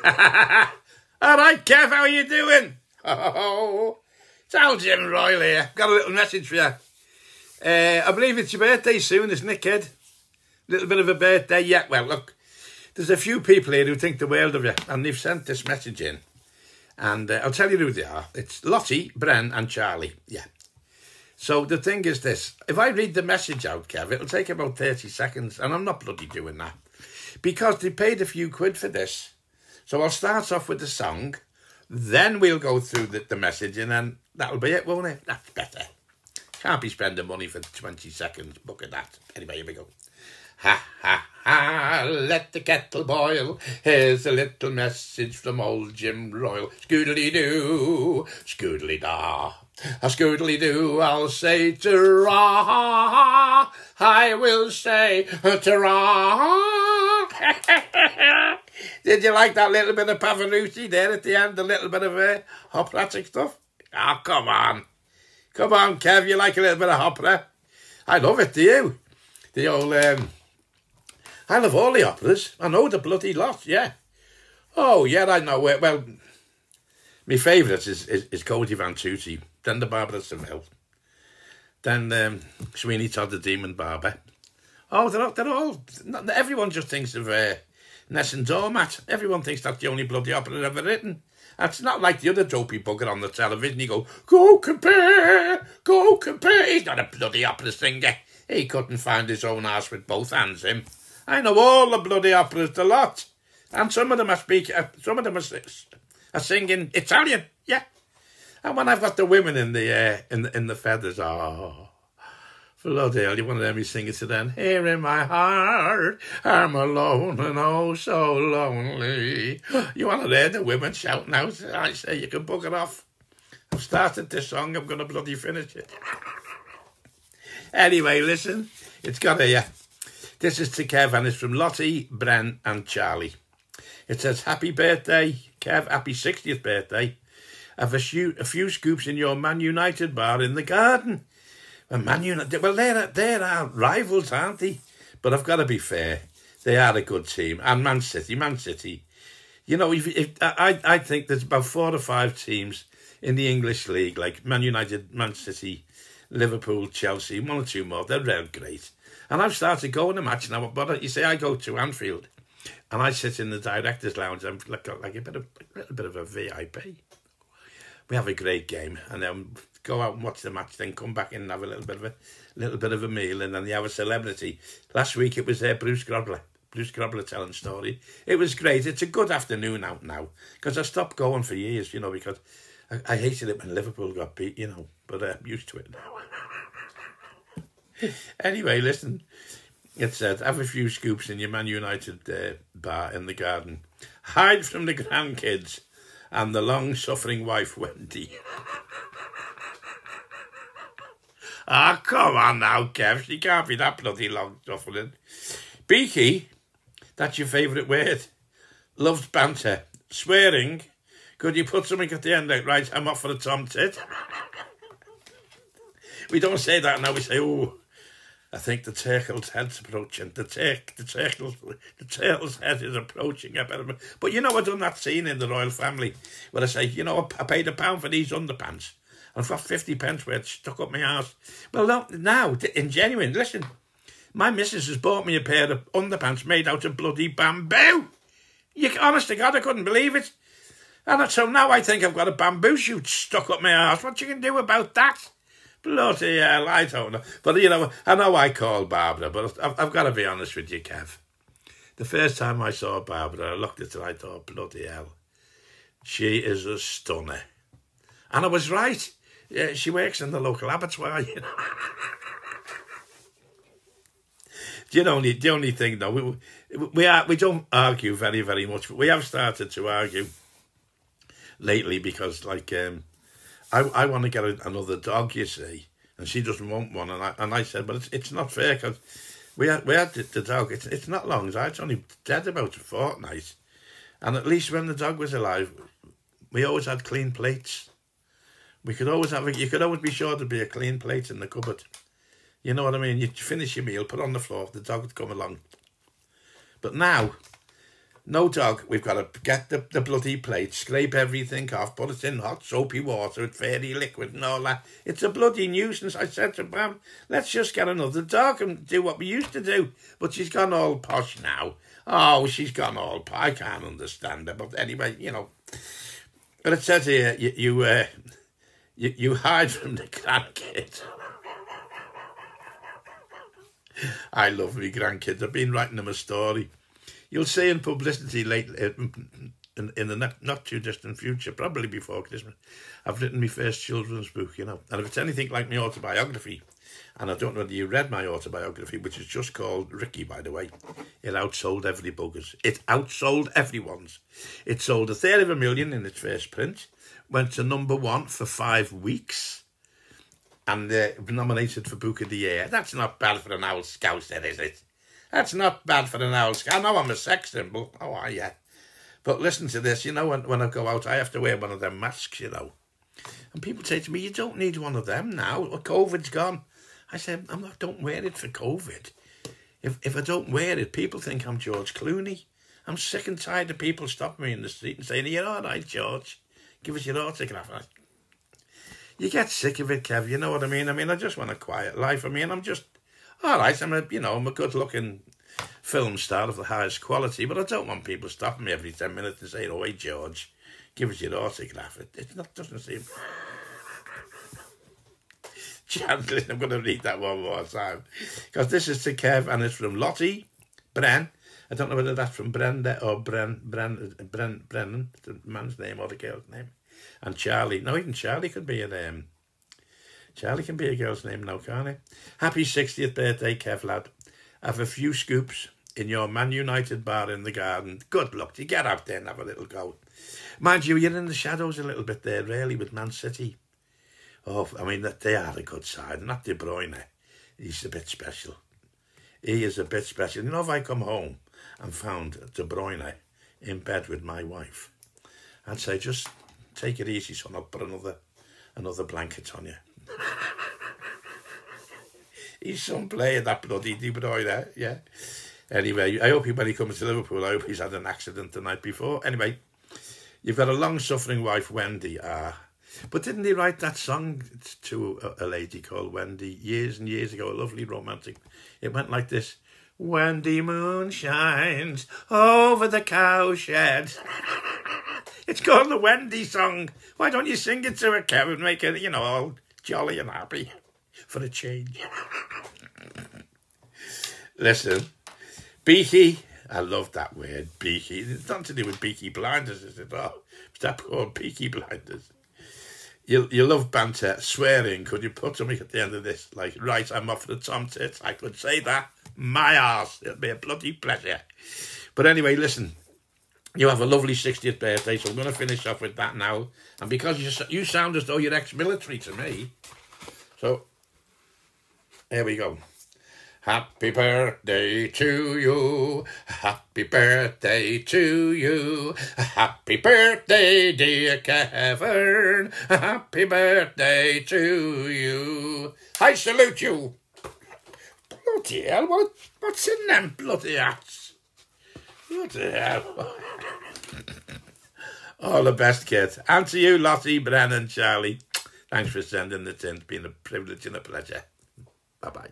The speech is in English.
All right, Kev, how are you doing? Oh, it's Al Jim Royal here. Got a little message for you. I believe it's your birthday soon, isn't it, kid? Little bit of a birthday. Yeah, well, look, there's a few people here who think the world of you, and they've sent this message in. And I'll tell you who they are. It's Lottie, Bren, and Charlie. Yeah. So the thing is this. If I read the message out, Kev, it'll take about 30 seconds, and I'm not bloody doing that. Because they paid a few quid for this. So I'll start off with the song, then we'll go through the message, and then that'll be it, won't it? That's better. Can't be spending money for 20 seconds. Look at that. Anyway, here we go. Ha, ha, ha, let the kettle boil. Here's a little message from old Jim Royal. Scoodly-doo, scoodly-da. A scoodly-doo, I'll say ta-ra. I will say ta-ra. Did you like that little bit of Pavarotti there at the end? A little bit of operatic stuff? Oh, come on. Come on, Kev, you like a little bit of opera? I love it, do you? The old, I love all the operas. I know the bloody lot, yeah. Oh, yeah, I know it. Well, my favourite is Cody Van Tutti, then the Barbara Seville, then Sweeney Todd the Demon Barber. Oh, they're all, everyone just thinks of Ness and Dormat. Everyone thinks that's the only bloody opera ever written. It's not like the other dopey bugger on the television. You go compare, go compare. He's not a bloody opera singer. He couldn't find his own arse with both hands, him. I know all the bloody operas, the lot. And some of them are singing Italian, yeah. And when I've got the women in the feathers, oh, bloody hell, you want to let me sing it to them? Here in my heart, I'm alone and oh so lonely. You want to hear the women shouting out? I say you can book it off. I've started this song, I'm going to bloody finish it. Anyway, listen, it's got a... This is to Kev, and it's from Lottie, Bren, and Charlie. It says, happy birthday, Kev, happy 60th birthday. Have a few scoops in your Man United bar in the garden. And Man United, well, they're our rivals, aren't they? But I've got to be fair, they are a good team. And Man City. You know, I think there's about 4 or 5 teams in the English league, like Man United, Man City, Liverpool, Chelsea, 1 or 2 more. They're real great. And I've started going to match now. But you see, I go to Anfield, and I sit in the director's lounge. I'm like a little bit of a VIP. We have a great game, and then go out and watch the match, then come back in and have a little bit of a meal, and then they have a celebrity. Last week it was Bruce Grobbler. Bruce Grobbler telling story. It was great. It's a good afternoon out now, because I stopped going for years, you know, because I hated it when Liverpool got beat, you know, but I'm used to it now. Anyway, listen, it said, have a few scoops in your Man United bar in the garden. Hide from the grandkids and the long-suffering wife, Wendy. Ah, come on now, Kev. She can't be that bloody long-suffering. Beaky, that's your favourite word. Loves banter. Swearing. Could you put something at the end like, right, I'm off for a tom tit? We don't say that now. We say, oh, I think the turtle's head's approaching. The turtle's head is approaching. But you know, I've done that scene in the Royal Family where I say, you know, I paid £1 for these underpants. I've got 50 pence worth stuck up my arse. Well, no, now, in genuine, listen, my missus has bought me a pair of underpants made out of bloody bamboo. Honest to God, I couldn't believe it. And so now I think I've got a bamboo shoot stuck up my arse. What you can do about that? Bloody hell, I don't know. But, you know, I know I call Barbara, but I've got to be honest with you, Kev. The first time I saw Barbara, I looked at her and I thought, bloody hell, she is a stunner. And I was right. Yeah, she works in the local abattoir, you know. The only thing, though, we don't argue very, very much, but we have started to argue lately because, like... I want to get another dog, you see, and she doesn't want one. And I said, but it's not fair because we had the dog. It's not long. It's only dead about a fortnight. And at least when the dog was alive, we always had clean plates. We could always you could always be sure there'd be a clean plate in the cupboard. You know what I mean? You'd finish your meal, put it on the floor, the dog would come along. But now, No dog, we've got to get the bloody plate, scrape everything off, put it in hot soapy water with fairy liquid and all that. It's a bloody nuisance. I said to Pam, let's just get another dog and do what we used to do. But she's gone all posh now. Oh, she's gone all posh. I can't understand her. But anyway, you know. But it says here, you hide from the grandkids. I love me grandkids. I've been writing them a story. You'll see in publicity late in the not too distant future, probably before Christmas, I've written my first children's book, you know. And if it's anything like my autobiography, and I don't know whether you read my autobiography, which is just called Ricky, by the way, it outsold every bookers. It outsold everyone's. It sold 250,000 in its first print, went to #1 for 5 weeks, and nominated for Book of the Year. That's not bad for an old scouser, is it? That's not bad for an old scout. I know I'm a sex symbol. Oh, are you? But listen to this. You know, when I go out, I have to wear one of them masks, you know. And people say to me, you don't need one of them now. COVID's gone. I said, don't wear it for COVID. If I don't wear it, people think I'm George Clooney. I'm sick and tired of people stopping me in the street and saying, you're all right, George. Give us your autograph. You get sick of it, Kev. You know what I mean? I just want a quiet life. I'm just... all right, I'm a good-looking film star of the highest quality, but I don't want people stopping me every 10 minutes and saying, oh, hey, George, give us your autograph. It doesn't seem... Chandler, I'm going to read that one more time. Because this is to Kev, and it's from Lottie Bren. I don't know whether that's from Brenda or Brennan, the man's name or the girl's name. And Charlie. No, even Charlie could be a name. Charlie can be a girl's name now, can't he? Happy 60th birthday, Kev, lad. Have a few scoops in your Man United bar in the garden. Good luck to you. Get out there and have a little go. Mind you, you're in the shadows a little bit there, really, with Man City. Oh, I mean, they are a good side. Not De Bruyne. He's a bit special. He is a bit special. You know, if I come home and found De Bruyne in bed with my wife, I'd say, just take it easy, son. I'll put another blanket on you. He's some player, that bloody De Bruyne, yeah. Anyway, I hope when he comes to Liverpool, I hope he's had an accident the night before. Anyway, you've got a long-suffering wife, Wendy. But didn't he write that song to a lady called Wendy years and years ago, a lovely romantic? It went like this. When the moon shines over the cowshed. It's called the Wendy song. Why don't you sing it to her, Kevin? Make it, you know, all jolly and happy for a change. Listen, Beaky, I love that word, Beaky. It's nothing to do with Peaky Blinders, is it? Oh, it's that called Peaky Blinders. You love banter, swearing. Could you put something at the end of this? Like, right, I'm off for the tom tits. I could say that. My arse. It'll be a bloody pleasure. But anyway, listen. You have a lovely 60th birthday, so I'm going to finish off with that now. And because you sound as though you're ex-military to me, so here we go. Happy birthday to you. Happy birthday to you. Happy birthday, dear Kevin. Happy birthday to you. I salute you. Bloody hell, what's in them bloody hats? Bloody hell. All the best, kid. And to you, Lottie, Bren and Charlie. Thanks for sending the tin. It's been a privilege and a pleasure. Bye-bye.